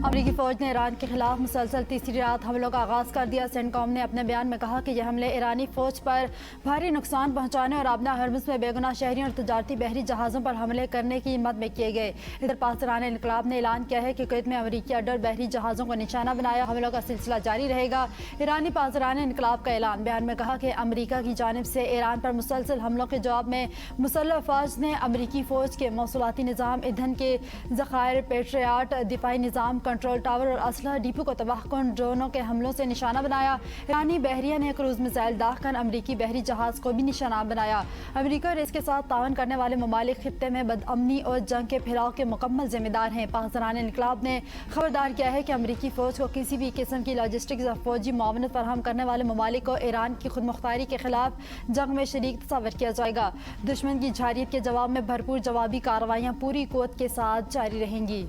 امریکی فوج نے ایران کے خلاف مسلسل تیسری رات حملوں کا آغاز کر دیا۔ سینٹ کام نے اپنے بیان میں کہا کہ یہ حملے ایرانی فوج پر بھاری نقصان پہنچانے اور آبنا ہرمز میں بے گناہ شہریوں اور تجارتی بحری جہازوں پر حملے کرنے کی مد میں کیے گئے۔ ادھر پاسداران انقلاب نے اعلان کیا ہے کہ کویت میں امریکی اڈوں اور بحری جہازوں کو نشانہ بنایا حملوں کا سلسلہ جاری رہے گا۔ ایرانی پاسداران انقلاب کا اعلان بیان میں کہا کہ امریکہ کی جانب سے ایران پر مسلسل حملوں کے جواب میں مسلح افواج نے امریکی فوج کے موصولاتی نظام، ایندھن کے ذخائر، پیٹریاٹ دفاعی نظام، کنٹرول ٹاور اور اسلحہ ڈیپو کو تباہ کن ڈرونوں کے حملوں سے نشانہ بنایا۔ ایرانی بحریہ نے کروز میزائل داغ کر امریکی بحری جہاز کو بھی نشانہ بنایا۔ امریکہ اور اس کے ساتھ تعاون کرنے والے ممالک خطے میں بدامنی اور جنگ کے پھیلاؤ کے مکمل ذمہ دار ہیں۔ پاسداران انقلاب نے خبردار کیا ہے کہ امریکی فوج کو کسی بھی قسم کی لاجسٹکس یا فوجی معاونت فراہم کرنے والے ممالک کو ایران کی خود مختاری کے خلاف جنگ میں شریک تصور کیا جائے گا۔ دشمن کی جارحیت کے جواب میں بھرپور جوابی کارروائیاں پوری قوت کے ساتھ جاری رہیں گی۔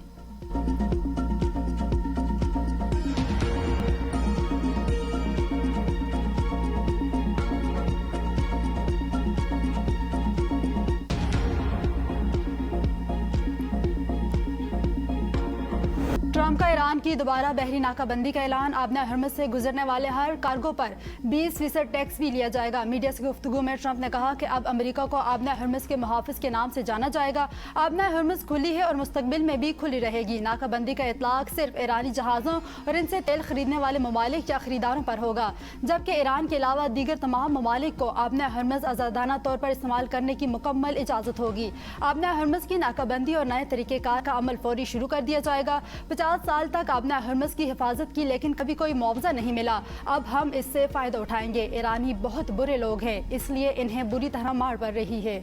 ٹرمپ کا ایران کی دوبارہ بحری ناکہ بندی کا اعلان۔ آبنا ہرمز سے گزرنے والے ہر کارگو پر 20% ٹیکس بھی لیا جائے گا۔ میڈیا سے گفتگو میں ٹرمپ نے کہا کہ اب امریکہ کو آبنا ہرمز کے محافظ کے نام سے جانا جائے گا۔ آبنا ہرمز کھلی ہے اور مستقبل میں بھی کھلی رہے گی۔ ناکہ بندی کا اطلاق صرف ایرانی جہازوں اور ان سے تیل خریدنے والے ممالک یا خریداروں پر ہوگا، جبکہ ایران کے علاوہ دیگر تمام ممالک کو آبنا ہرمز آزادانہ طور پر استعمال کرنے کی مکمل اجازت ہوگی۔ آبنا ہرمز کی ناکہ بندی اور نئے طریقہ کار کا عمل فوری شروع کر دیا جائے گا۔ 50 سال تک آبنا ہرمز کی حفاظت کی لیکن کبھی کوئی معاوضہ نہیں ملا، اب ہم اس سے فائدہ اٹھائیں گے۔ ایرانی بہت برے لوگ ہیں، اس لیے انہیں بری طرح مار پڑ رہی ہے۔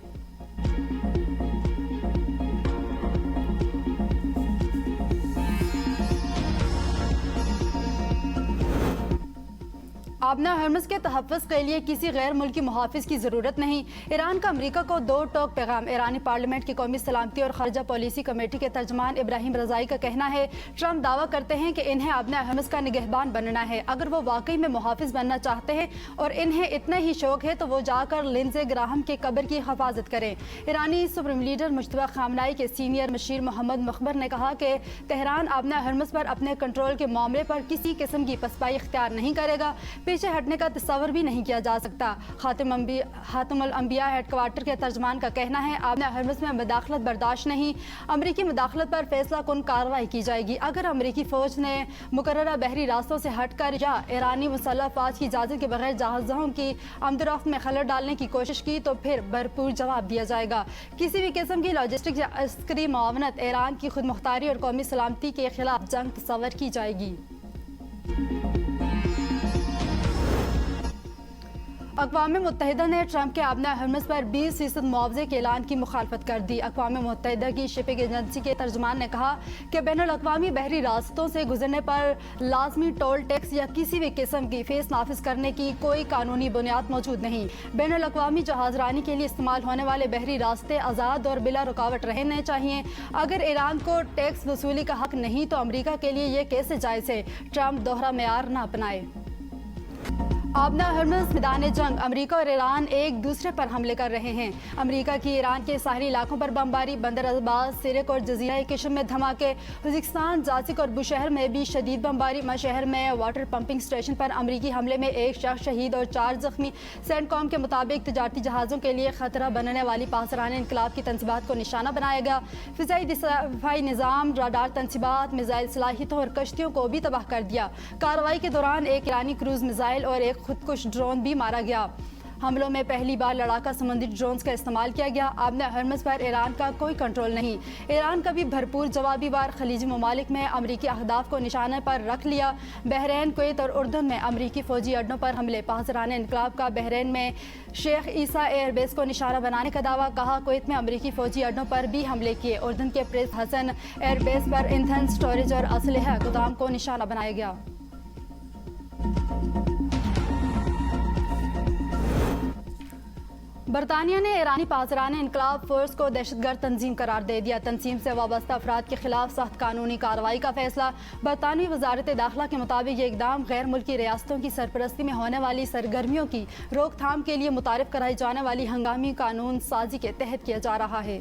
آبنا ہرمز کے تحفظ کے لیے کسی غیر ملکی محافظ کی ضرورت نہیں۔ ایران کا امریکہ کو دو ٹوک پیغام۔ ایرانی پارلیمنٹ کی قومی سلامتی اور خارجہ پالیسی کمیٹی کے ترجمان ابراہیم رضائی کا کہنا ہے، ٹرمپ دعویٰ کرتے ہیں کہ انہیں آبنا ہرمز کا نگہبان بننا ہے۔ اگر وہ واقعی میں محافظ بننا چاہتے ہیں اور انہیں اتنا ہی شوق ہے تو وہ جا کر لنزے گراہم کے قبر کی حفاظت کریں۔ ایرانی سپریم لیڈر مجتبیٰ خامنائی کے سینئر مشیر محمد مخبر نے کہا کہ تہران آبنا ہرمز پر اپنے کنٹرول کے معاملے پر کسی قسم کی پسپائی اختیار نہیں کرے گا، پیچھے ہٹنے کا تصور بھی نہیں کیا جا سکتا۔ خاتم الانبیاء ہیڈ کوارٹر کے ترجمان کا کہنا ہے، آبنا ہرمز میں مداخلت برداشت نہیں، امریکی مداخلت پر فیصلہ کن کارروائی کی جائے گی۔ اگر امریکی فوج نے مقررہ بحری راستوں سے ہٹ کر یا ایرانی مسلح افواج کی اجازت کے بغیر جہازوں کی آمد و رفت میں خلل ڈالنے کی کوشش کی تو پھر بھرپور جواب دیا جائے گا۔ کسی بھی قسم کی لاجسٹک یا عسکری معاونت ایران کی خود مختاری اور قومی سلامتی کے خلاف جنگ تصور کی جائے گی۔ اقوام متحدہ نے ٹرمپ کے آبنا ہرمز پر 20% معاوضے کے اعلان کی مخالفت کر دی۔ اقوام متحدہ کی شپنگ ایجنسی کے ترجمان نے کہا کہ بین الاقوامی بحری راستوں سے گزرنے پر لازمی ٹول ٹیکس یا کسی بھی قسم کی فیس نافذ کرنے کی کوئی قانونی بنیاد موجود نہیں۔ بین الاقوامی جہاز رانی کے لیے استعمال ہونے والے بحری راستے آزاد اور بلا رکاوٹ رہنے چاہیے۔ اگر ایران کو ٹیکس وصولی کا حق نہیں تو امریکہ کے لیے یہ کیسے جائز ہے؟ ٹرمپ دوہرا معیار نہ اپنائے۔ آبنا ہرمز میدان جنگ، امریکہ اور ایران ایک دوسرے پر حملے کر رہے ہیں۔ امریکہ کی ایران کے ساحلی علاقوں پر بمباری، بندر عباس، سرک اور جزیرہ کشم میں دھماکے، خوزستان، جاسک اور بوشہر میں بھی شدید بمباری، مشہر میں واٹر پمپنگ اسٹیشن پر امریکی حملے میں ایک شخص شہید اور 4 زخمی۔ سینٹ کام کے مطابق تجارتی جہازوں کے لیے خطرہ بننے والی پاسداران انقلاب کی تنصیبات کو نشانہ بنایا گیا۔ فضائی دفاعی نظام، راڈار تنصیبات، میزائل صلاحیتوں اور کشتیوں کو بھی تباہ کر دیا۔ کارروائی کے دوران ایک ایرانی کروز میزائل اور ایک خودکش ڈرون بھی مارا گیا۔ حملوں میں پہلی بار لڑاکا سمندری ڈرونز کا استعمال کیا گیا۔ آبنا ہرمز پر ایران کا کوئی کنٹرول نہیں۔ ایران کا بھی بھرپور جوابی وار خلیجی ممالک میں امریکی اہداف کو نشانے پر رکھ لیا۔ بحرین، کویت اور اردن میں امریکی فوجی اڈوں پر حملے۔ پاسداران انقلاب کا بحرین میں شیخ عیسیٰ ایئر بیس کو نشانہ بنانے کا دعویٰ، کہا کویت میں امریکی فوجی اڈوں پر بھی حملے کیے۔ اردن کے پرنس حسن ایئر بیس پر ایندھن، سٹوریج اور اسلحہ گودام کو نشانہ بنایا گیا۔ برطانیہ نے ایرانی پاسداران انقلاب فورس کو دہشت گرد تنظیم قرار دے دیا۔ تنظیم سے وابستہ افراد کے خلاف سخت قانونی کارروائی کا فیصلہ۔ برطانوی وزارت داخلہ کے مطابق یہ اقدام غیر ملکی ریاستوں کی سرپرستی میں ہونے والی سرگرمیوں کی روک تھام کے لیے متعارف کرائی جانے والی ہنگامی قانون سازی کے تحت کیا جا رہا ہے۔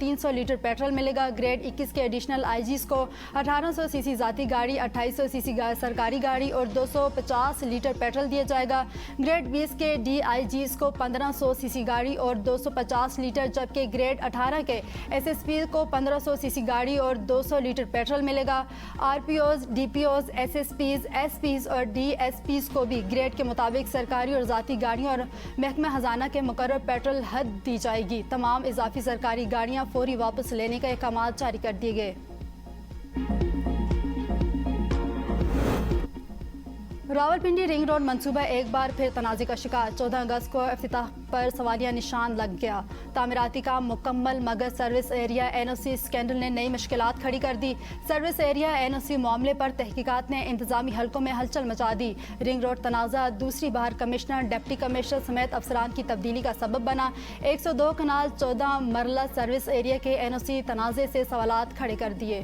300 لیٹر پیٹرول ملے گا. گریڈ 21 کے ایڈیشنل آئی جیز کو 1800 سی سی ذاتی گاڑی، 2800 سی سی سرکاری گاڑی اور 250 لیٹر پیٹرول دیا جائے گا. گریڈ 20 کے ڈی آئی جیز کو 1500 سی سی گاڑی اور 250 لیٹر، جبکہ گریڈ 18 کے ایس ایس پی کو 1500 سی سی گاڑی اور 200 لیٹر پیٹرول ملے گا. R P Os, D P Os, S S Ps, S Ps اور ڈی ایس پیز کو بھی گریڈ کے مطابق سرکاری اور ذاتی گاڑیوں اور محکمہ خزانہ کے مقرر پیٹرول حد دی جائے گی. تمام اضافی سرکاری گاڑیاں فوری واپس لینے کے احکامات جاری کر دیے گئے. راولپنڈی رنگ روڈ منصوبہ ایک بار پھر تنازع کا شکار. 14 اگست کو افتتاح پر سوالیہ نشان لگ گیا. تعمیراتی کام مکمل مگر سروس ایریا این او سی اسکینڈل نے نئی مشکلات کھڑی کر دی. سروس ایریا این او سی معاملے پر تحقیقات نے انتظامی حلقوں میں ہلچل مچا دی. رنگ روڈ تنازع دوسری بار کمشنر، ڈپٹی کمشنر سمیت افسران کی تبدیلی کا سبب بنا. 102 کنال 14 مرلہ سروس ایریا کے این او سی تنازع سے سوالات کھڑے کر دیے.